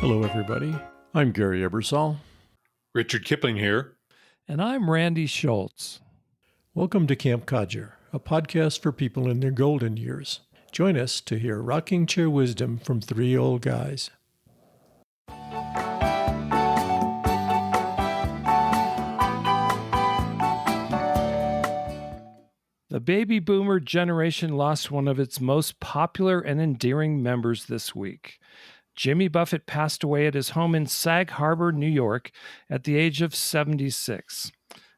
Hello, everybody. I'm Gary Ebersole. Richard Kipling here. And I'm Randy Schultz. Welcome to Camp Codger, a podcast for people in their golden years. Join us to hear rocking chair wisdom from three old guys. The baby boomer generation lost one of its most popular and endearing members this week. Jimmy Buffett passed away at his home in Sag Harbor, New York, at the age of 76.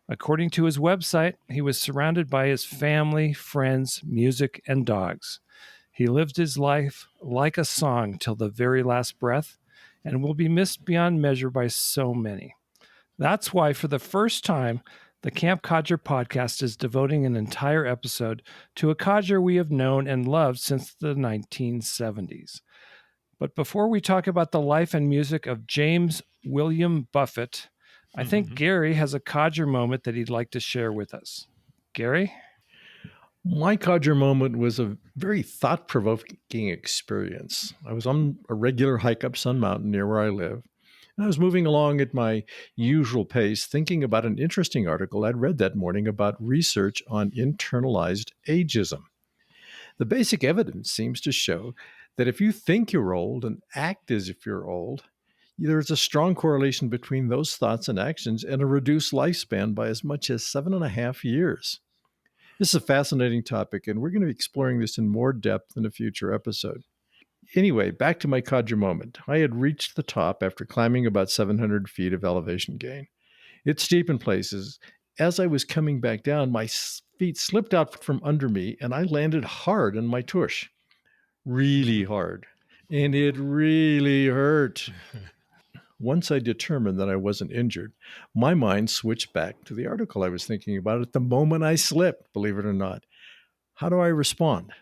According to his website, he was surrounded by his family, friends, music, and dogs. He lived his life like a song till the very last breath and will be missed beyond measure by so many. That's why, for the first time, the Camp Codger podcast is devoting an entire episode to a codger we have known and loved since the 1970s. But before we talk about the life and music of James William Buffett, I think Gary has a codger moment that he'd like to share with us. Gary? My codger moment was a very thought-provoking experience. I was on a regular hike up Sun Mountain near where I live. I was moving along at my usual pace, thinking about an interesting article I'd read that morning about research on internalized ageism. The basic evidence seems to show that if you think you're old and act as if you're old, there's a strong correlation between those thoughts and actions and a reduced lifespan by as much as 7.5 years. This is a fascinating topic, and we're going to be exploring this in more depth in a future episode. Anyway, back to my codger moment. I had reached the top after climbing about 700 feet of elevation gain. It's steep in places. As I was coming back down, my feet slipped out from under me, and I landed hard on my tush. Really hard. And it really hurt. Once I determined that I wasn't injured, my mind switched back to the article I was thinking about at the moment I slipped, believe it or not. How do I respond?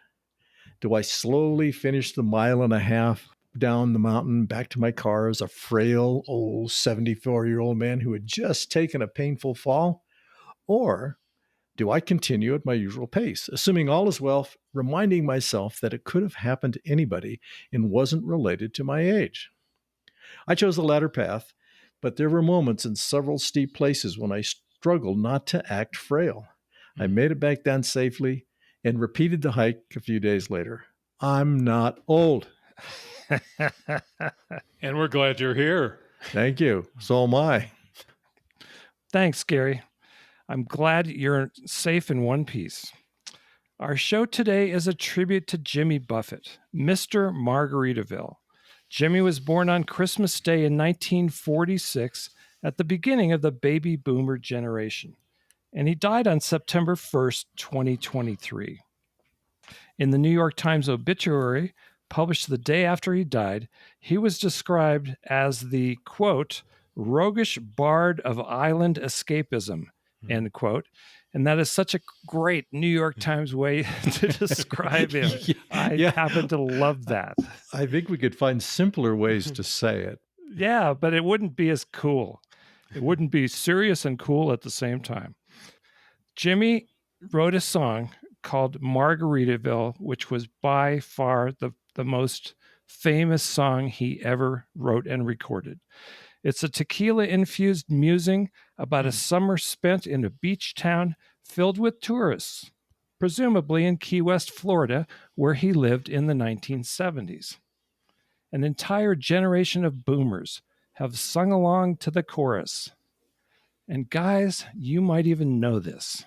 Do I slowly finish the 1.5 miles down the mountain back to my car as a frail, old 74-year-old man who had just taken a painful fall? Or do I continue at my usual pace, assuming all is well, reminding myself that it could have happened to anybody and wasn't related to my age? I chose the latter path, but there were moments in several steep places when I struggled not to act frail. I made it back down safely and repeated the hike a few days later. I'm not old. And we're glad you're here. Thank you. So am I. Thanks, Gary. I'm glad you're safe in one piece. Our show today is a tribute to Jimmy Buffett, Mr. Margaritaville. Jimmy was born on Christmas Day in 1946 at the beginning of the baby boomer generation, and he died on September 1st, 2023. In the New York Times obituary, published the day after he died, he was described as the, quote, roguish bard of island escapism, end quote. And that is such a great New York Times way to describe him. I happen to love that. I think we could find simpler ways to say it. Yeah, but it wouldn't be as cool. It wouldn't be serious and cool at the same time. Jimmy wrote a song called Margaritaville, which was by far the most famous song he ever wrote and recorded. It's a tequila-infused musing about a summer spent in a beach town filled with tourists, presumably in Key West, Florida, where he lived in the 1970s. An entire generation of boomers have sung along to the chorus. And guys, you might even know this.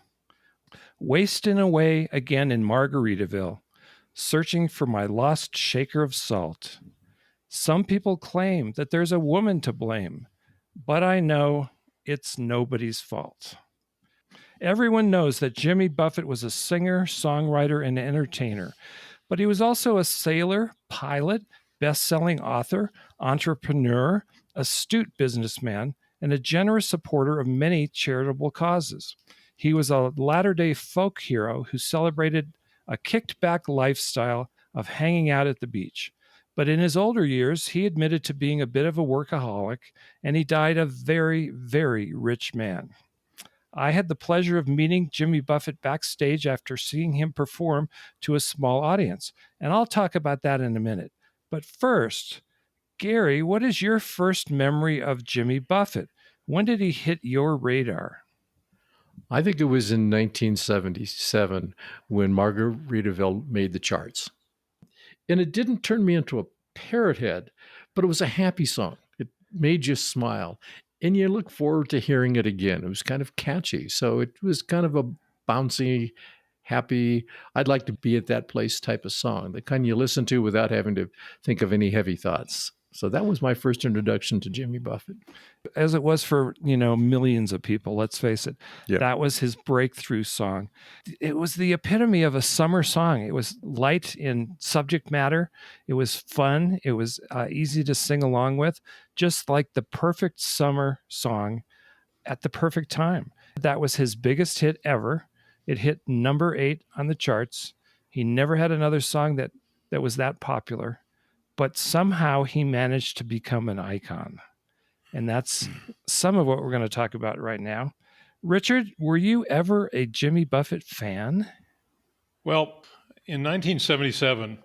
Wasting away again in Margaritaville, searching for my lost shaker of salt. Some people claim that there's a woman to blame, but I know it's nobody's fault. Everyone knows that Jimmy Buffett was a singer, songwriter, and entertainer, but he was also a sailor, pilot, best-selling author, entrepreneur, astute businessman, and a generous supporter of many charitable causes. He was a latter-day folk hero who celebrated a kicked-back lifestyle of hanging out at the beach. But in his older years, he admitted to being a bit of a workaholic, and he died a very, very rich man. I had the pleasure of meeting Jimmy Buffett backstage after seeing him perform to a small audience, and I'll talk about that in a minute. But first, Gary, what is your first memory of Jimmy Buffett? When did he hit your radar? I think it was in 1977 when Margaritaville made the charts. And it didn't turn me into a parrot head, but it was a happy song. It made you smile. And you look forward to hearing it again. It was kind of catchy. So it was kind of a bouncy, happy, I'd like to be at that place type of song, the kind you listen to without having to think of any heavy thoughts. So that was my first introduction to Jimmy Buffett. As it was for, millions of people, let's face it. Yeah. That was his breakthrough song. It was the epitome of a summer song. It was light in subject matter. It was fun. It was easy to sing along with, just like the perfect summer song at the perfect time. That was his biggest hit ever. It hit number 8 on the charts. He never had another song that was that popular, but somehow he managed to become an icon. And that's some of what we're going to talk about right now. Richard, were you ever a Jimmy Buffett fan? Well, in 1977,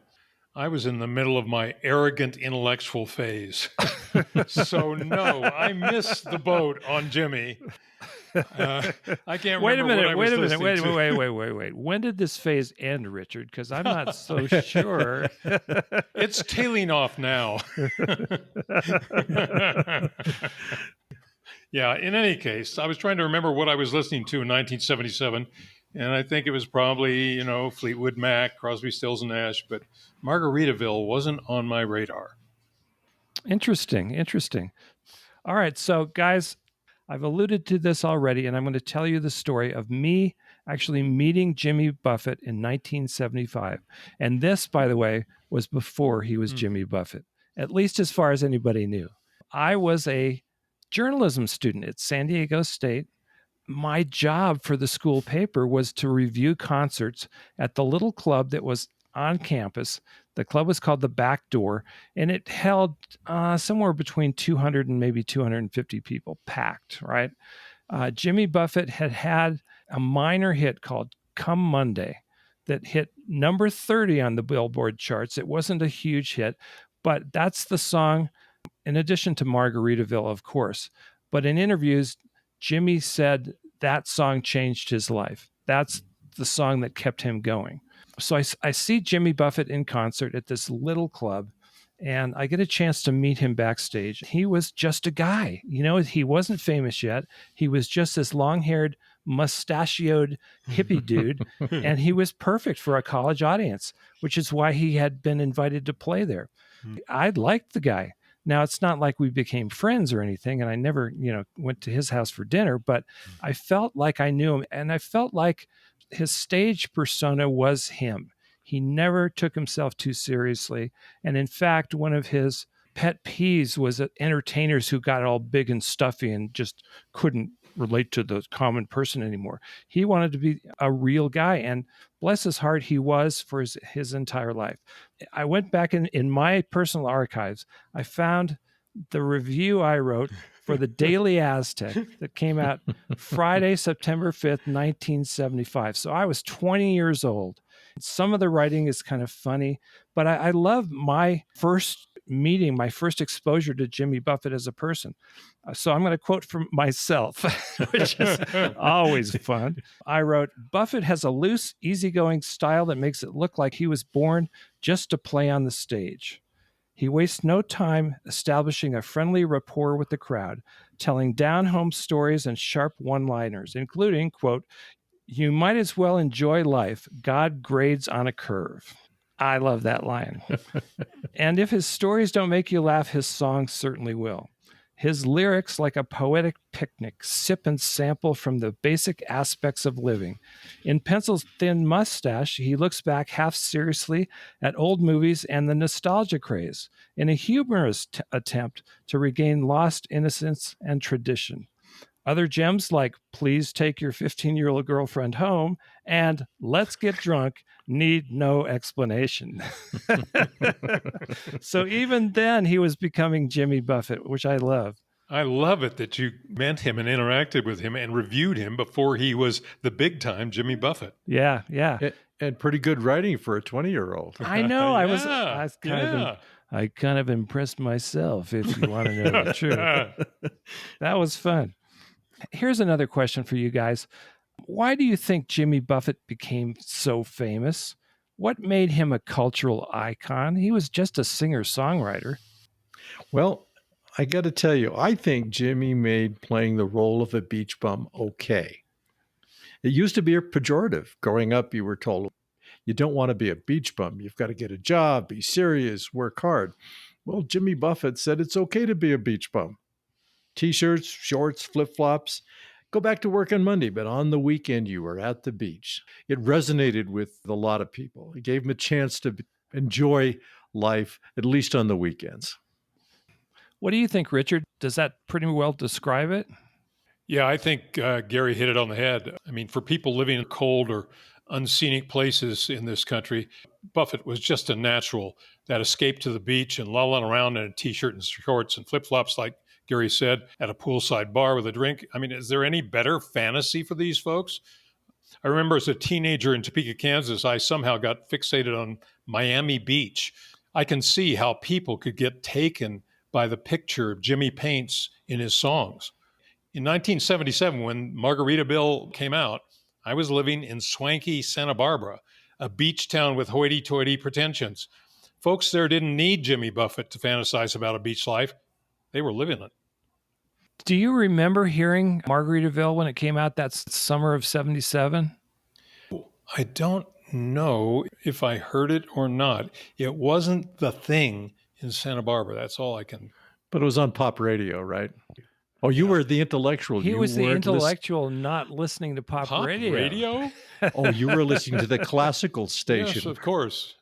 I was in the middle of my arrogant intellectual phase. So no, I missed the boat on Jimmy. I can't remember Wait a minute. Wait. When did this phase end, Richard? Because I'm not so sure. It's tailing off now. Yeah, in any case, I was trying to remember what I was listening to in 1977, and I think it was probably, Fleetwood Mac, Crosby, Stills, and Nash, but Margaritaville wasn't on my radar. Interesting. All right, so guys, I've alluded to this already, and I'm going to tell you the story of me actually meeting Jimmy Buffett in 1975. And this, by the way, was before he was Jimmy Buffett, at least as far as anybody knew. I was a journalism student at San Diego State. My job for the school paper was to review concerts at the little club that was on campus. The club was called The Back Door, and it held somewhere between 200 and maybe 250 people, packed, right? Jimmy Buffett had a minor hit called Come Monday that hit number 30 on the Billboard charts. It wasn't a huge hit, but that's the song, in addition to Margaritaville, of course. But in interviews, Jimmy said that song changed his life. That's the song that kept him going. So I see Jimmy Buffett in concert at this little club, and I get a chance to meet him backstage. He was just a guy. He wasn't famous yet. He was just this long-haired, mustachioed hippie dude, and he was perfect for a college audience, which is why he had been invited to play there. I liked the guy. Now, it's not like we became friends or anything, and I never, went to his house for dinner, but I felt like I knew him, and I felt like his stage persona was him. He never took himself too seriously. And in fact, one of his pet peeves was entertainers who got all big and stuffy and just couldn't relate to the common person anymore. He wanted to be a real guy, and bless his heart, he was for his entire life. I went back in my personal archives. I found the review I wrote for the Daily Aztec that came out Friday, September 5th, 1975. So I was 20 years old. Some of the writing is kind of funny, but I love my first meeting, my first exposure to Jimmy Buffett as a person. So I'm going to quote from myself, which is always fun. I wrote, "Buffett has a loose, easygoing style that makes it look like he was born just to play on the stage. He wastes no time establishing a friendly rapport with the crowd, telling down-home stories and sharp one-liners, including, quote, 'You might as well enjoy life. God grades on a curve.'" I love that line. And if his stories don't make you laugh, his songs certainly will. His lyrics, like a poetic picnic, sip and sample from the basic aspects of living. In Pencil's Thin Mustache, he looks back half seriously at old movies and the nostalgia craze in a humorous attempt to regain lost innocence and tradition. Other gems like Please Take Your 15-year-old Girlfriend Home and Let's Get Drunk need no explanation. So even then, he was becoming Jimmy Buffett, which I love. I love it that you met him and interacted with him and reviewed him before he was the big-time Jimmy Buffett. Yeah. And pretty good writing for a 20-year-old. I know. Yeah, I kind of impressed myself, if you want to know the truth. That was fun. Here's another question for you guys. Why do you think Jimmy Buffett became so famous? What made him a cultural icon? He was just a singer-songwriter. Well, I got to tell you, I think Jimmy made playing the role of a beach bum okay. It used to be a pejorative. Growing up, you were told you don't want to be a beach bum. You've got to get a job, be serious, work hard. Well, Jimmy Buffett said it's okay to be a beach bum. T-shirts, shorts, flip-flops. Go back to work on Monday, but on the weekend you were at the beach. It resonated with a lot of people. It gave them a chance to enjoy life, at least on the weekends. What do you think, Richard? Does that pretty well describe it? Yeah, I think Gary hit it on the head. I mean, for people living in cold or unscenic places in this country, Buffett was just a natural. That escape to the beach and lolling around in a T-shirt and shorts and flip-flops, like Gary said, at a poolside bar with a drink. I mean, is there any better fantasy for these folks? I remember as a teenager in Topeka, Kansas, I somehow got fixated on Miami Beach. I can see how people could get taken by the picture Jimmy paints in his songs. In 1977, when Margaritaville came out, I was living in swanky Santa Barbara, a beach town with hoity-toity pretensions. Folks there didn't need Jimmy Buffett to fantasize about a beach life. They were living it. Do you remember hearing Margaritaville when it came out that summer of 77? I don't know if I heard it or not. It wasn't the thing in Santa Barbara. That's all I can. But it was on pop radio, right? Oh, you were the intellectual. He You was the weren't intellectual not listening to pop radio. Radio? Oh, you were listening to the classical station. Yes, of course.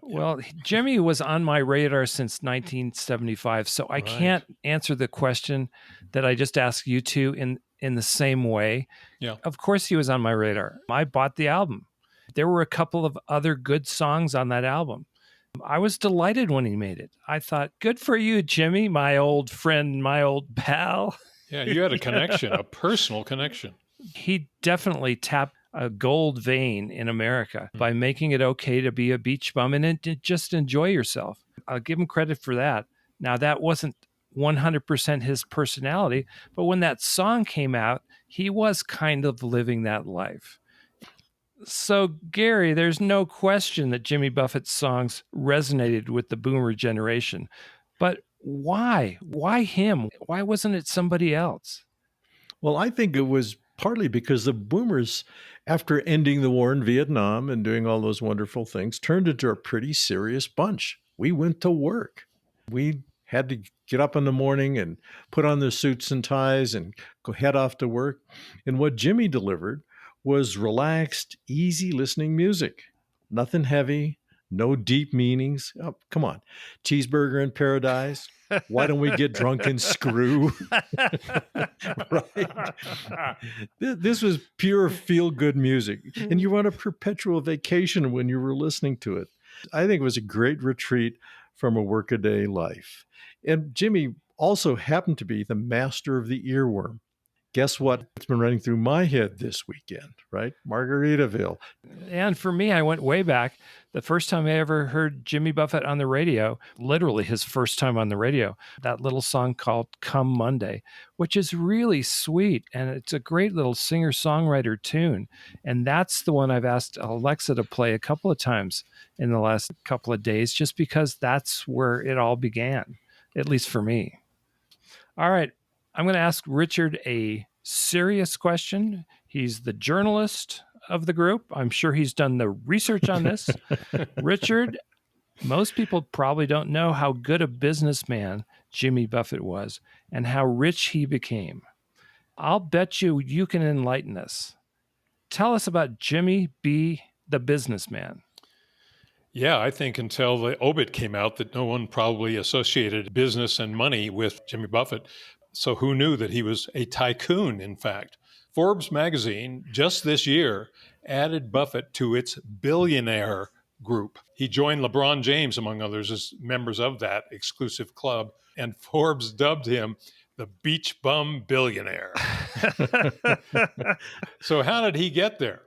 Well, Jimmy was on my radar since 1975, so I Right. can't answer the question that I just asked you two in the same way. Yeah. Of course he was on my radar. I bought the album. There were a couple of other good songs on that album. I was delighted when he made it. I thought, good for you, Jimmy, my old friend, my old pal. Yeah, you had a connection, a personal connection. He definitely tapped a gold vein in America by making it okay to be a beach bum and just enjoy yourself. I'll give him credit for that. Now, that wasn't 100% his personality, but when that song came out, he was kind of living that life. So, Gary, there's no question that Jimmy Buffett's songs resonated with the boomer generation. But why? Why him? Why wasn't it somebody else? Well, I think it was partly because the boomers, after ending the war in Vietnam and doing all those wonderful things, turned into a pretty serious bunch. We went to work. We had to get up in the morning and put on their suits and ties and go head off to work. And what Jimmy delivered was relaxed, easy listening music. Nothing heavy, no deep meanings. Oh, come on. Cheeseburger in paradise. Why don't we get drunk and screw? Right? This was pure feel-good music. And you were on a perpetual vacation when you were listening to it. I think it was a great retreat from a workaday life. And Jimmy also happened to be the master of the earworm. Guess what? It's been running through my head this weekend, right? Margaritaville. And for me, I went way back. The first time I ever heard Jimmy Buffett on the radio, literally his first time on the radio, that little song called Come Monday, which is really sweet. And it's a great little singer-songwriter tune. And that's the one I've asked Alexa to play a couple of times in the last couple of days, just because that's where it all began, at least for me. All right. I'm going to ask Richard a serious question. He's the journalist of the group. I'm sure he's done the research on this. Richard, most people probably don't know how good a businessman Jimmy Buffett was and how rich he became. I'll bet you can enlighten us. Tell us about Jimmy B., the businessman. Yeah, I think until the obit came out that no one probably associated business and money with Jimmy Buffett. So who knew that he was a tycoon, in fact? Forbes magazine, just this year, added Buffett to its billionaire group. He joined LeBron James, among others, as members of that exclusive club, and Forbes dubbed him the beach bum billionaire. So how did he get there?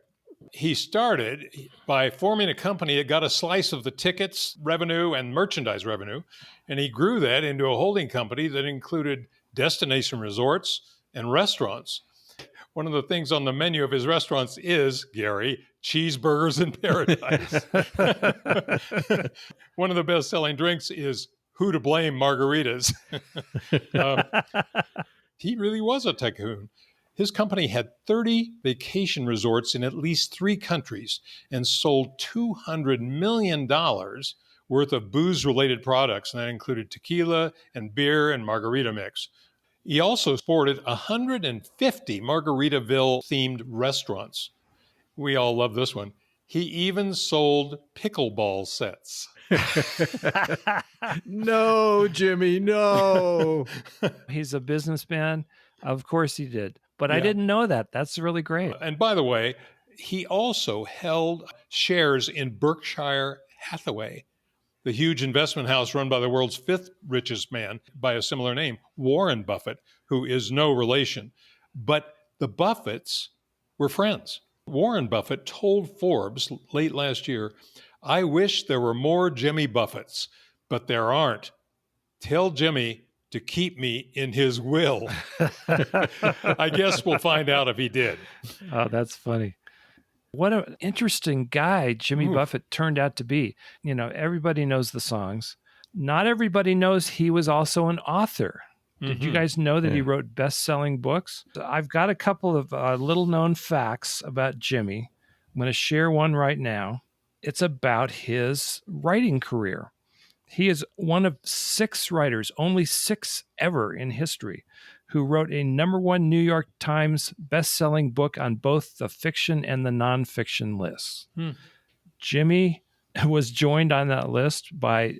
He started by forming a company that got a slice of the tickets revenue and merchandise revenue, and he grew that into a holding company that included destination resorts and restaurants. One of the things on the menu of his restaurants is, Gary, cheeseburgers in paradise. One of the best-selling drinks is Who to Blame margaritas. He really was a tycoon. His company had 30 vacation resorts in at least 3 countries and sold $200 million worth of booze-related products, and that included tequila and beer and margarita mix. He also sported 150 Margaritaville-themed restaurants. We all love this one. He even sold pickleball sets. No, Jimmy, no. He's a businessman. Of course he did. But I didn't know that. That's really great. And by the way, he also held shares in Berkshire Hathaway, the huge investment house run by the world's 5th richest man by a similar name, Warren Buffett, who is no relation. But the Buffetts were friends. Warren Buffett told Forbes late last year, "I wish there were more Jimmy Buffetts, but there aren't. Tell Jimmy to keep me in his will." I guess we'll find out if he did. Oh, that's funny. What an interesting guy Jimmy Buffett turned out to be. You know, everybody knows the songs. Not everybody knows he was also an author. Did you guys know that he wrote best-selling books? I've got a couple of little-known facts about Jimmy. I'm going to share one right now. It's about his writing career. He is one of 6 writers, only 6 ever in history, who wrote a #1 New York Times best-selling book on both the fiction and the nonfiction lists. Jimmy was joined on that list by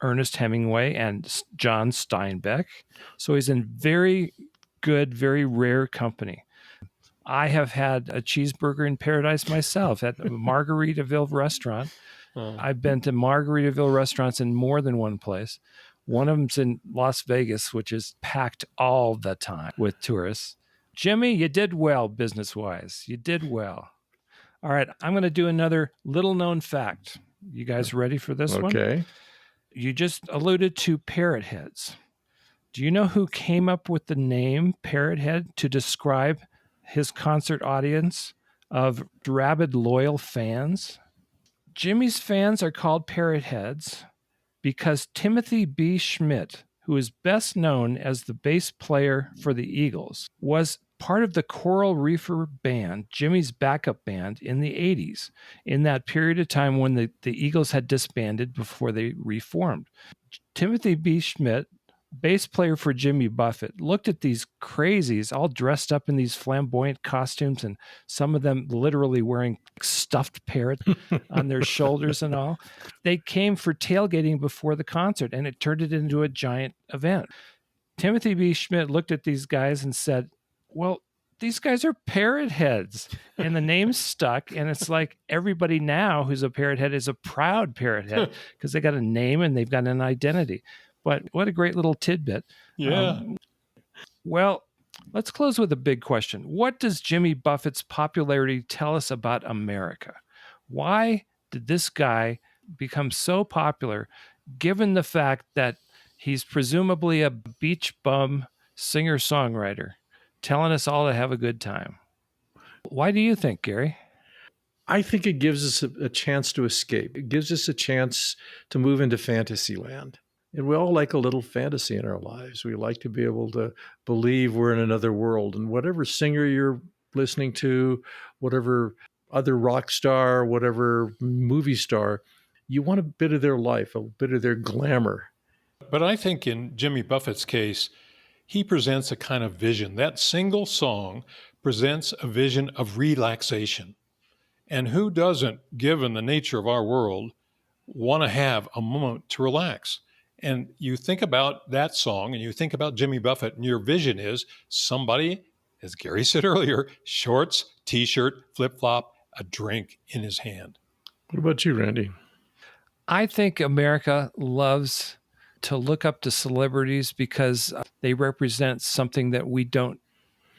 Ernest Hemingway and John Steinbeck. So he's in very good, very rare company. I have had a cheeseburger in paradise myself at a Margaritaville restaurant. I've been to Margaritaville restaurants in more than one place. One of them's in Las Vegas, which is packed all the time with tourists. Jimmy, you did well business-wise. You did well. All right, I'm going to do another little-known fact. You guys ready for this one? Okay. You just alluded to parrotheads. Do you know who came up with the name parrothead to describe his concert audience of rabid, loyal fans? Jimmy's fans are called parrotheads because Timothy B. Schmidt, who is best known as the bass player for the Eagles, was part of the Coral Reefer Band, Jimmy's backup band, in the 80s, in that period of time when the Eagles had disbanded before they reformed. Timothy B. Schmidt, bass player for Jimmy Buffett, looked at these crazies all dressed up in these flamboyant costumes, and some of them literally wearing stuffed parrot on their shoulders and all. They came for tailgating before the concert, and it turned it into a giant event. Timothy B. Schmidt looked at these guys and said, well, these guys are parrot heads, and the name stuck. And it's like everybody now who's a parrot head is a proud parrot head because they got a name and they've got an identity. But what a great little tidbit. Yeah. Well, let's close with a big question. What does Jimmy Buffett's popularity tell us about America? Why did this guy become so popular, given the fact that he's presumably a beach bum singer-songwriter, telling us all to have a good time? Why do you think, Gary? I think it gives us a chance to escape. It gives us a chance to move into fantasy land. And we all like a little fantasy in our lives. We like to be able to believe we're in another world. And whatever singer you're listening to, whatever other rock star, whatever movie star, you want a bit of their life, a bit of their glamour. But I think in Jimmy Buffett's case, he presents a kind of vision. That single song presents a vision of relaxation. And who doesn't, given the nature of our world, want to have a moment to relax? And you think about that song and you think about Jimmy Buffett, and your vision is somebody, as Gary said earlier, shorts, t-shirt, flip-flop, a drink in his hand. What about you, Randy? I think America loves to look up to celebrities because they represent something that we don't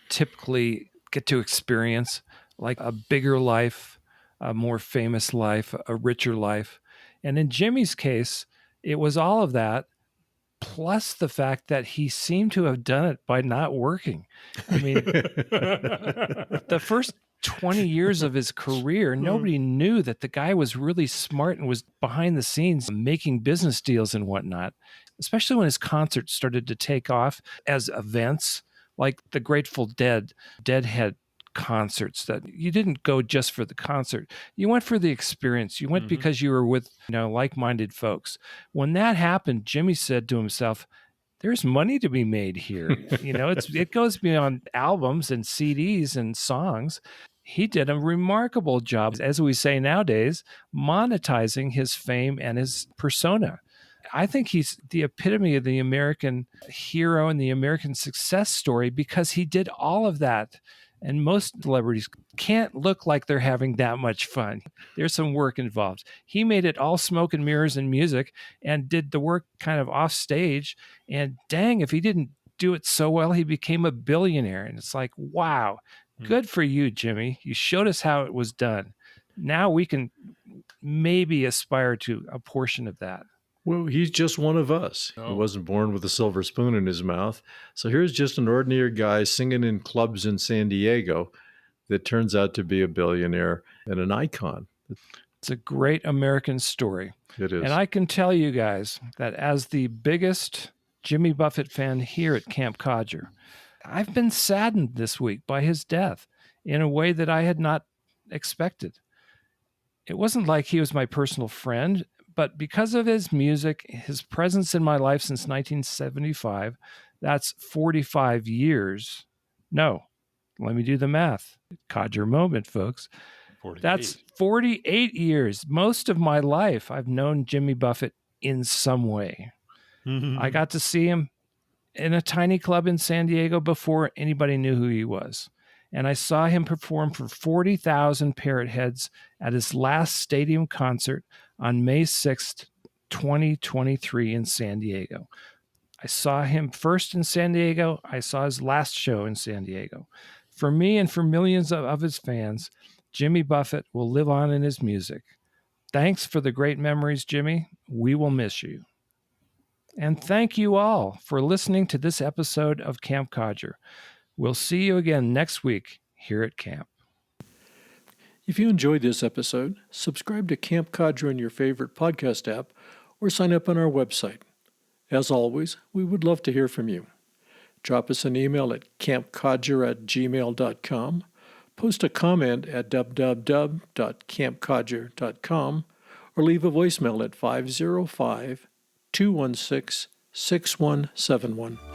typically get to experience, like a bigger life, a more famous life, a richer life. And in Jimmy's case, it was all of that, plus the fact that he seemed to have done it by not working. I mean, the first 20 years of his career, nobody knew that the guy was really smart and was behind the scenes making business deals and whatnot, especially when his concerts started to take off as events like the Grateful Deadhead concerts, that you didn't go just for the concert. You went for the experience. You went because you were with, like-minded folks. When that happened, Jimmy said to himself, there's money to be made here. It goes beyond albums and CDs and songs. He did a remarkable job, as we say nowadays, monetizing his fame and his persona. I think he's the epitome of the American hero and the American success story because he did all of that. And most celebrities can't look like they're having that much fun. There's some work involved. He made it all smoke and mirrors and music and did the work kind of off stage. And dang, if he didn't do it so well, he became a billionaire. And it's like, wow, good for you, Jimmy. You showed us how it was done. Now we can maybe aspire to a portion of that. Well, he's just one of us. No. He wasn't born with a silver spoon in his mouth. So here's just an ordinary guy singing in clubs in San Diego that turns out to be a billionaire and an icon. It's a great American story. It is. And I can tell you guys that as the biggest Jimmy Buffett fan here at Camp Codger, I've been saddened this week by his death in a way that I had not expected. It wasn't like he was my personal friend, but because of his music, his presence in my life since 1975, that's 45 years. No, let me do the math. Codger moment, folks. 48. That's 48 years. Most of my life, I've known Jimmy Buffett in some way. I got to see him in a tiny club in San Diego before anybody knew who he was. And I saw him perform for 40,000 parrotheads at his last stadium concert on May 6th, 2023 in San Diego. I saw him first in San Diego. I saw his last show in San Diego. For me and for millions of his fans, Jimmy Buffett will live on in his music. Thanks for the great memories, Jimmy. We will miss you. And thank you all for listening to this episode of Camp Codger. We'll see you again next week here at camp. If you enjoyed this episode, subscribe to Camp Codger in your favorite podcast app or sign up on our website. As always, we would love to hear from you. Drop us an email at campcodger@gmail.com, post a comment at www.campcodger.com, or leave a voicemail at 505-216-6171.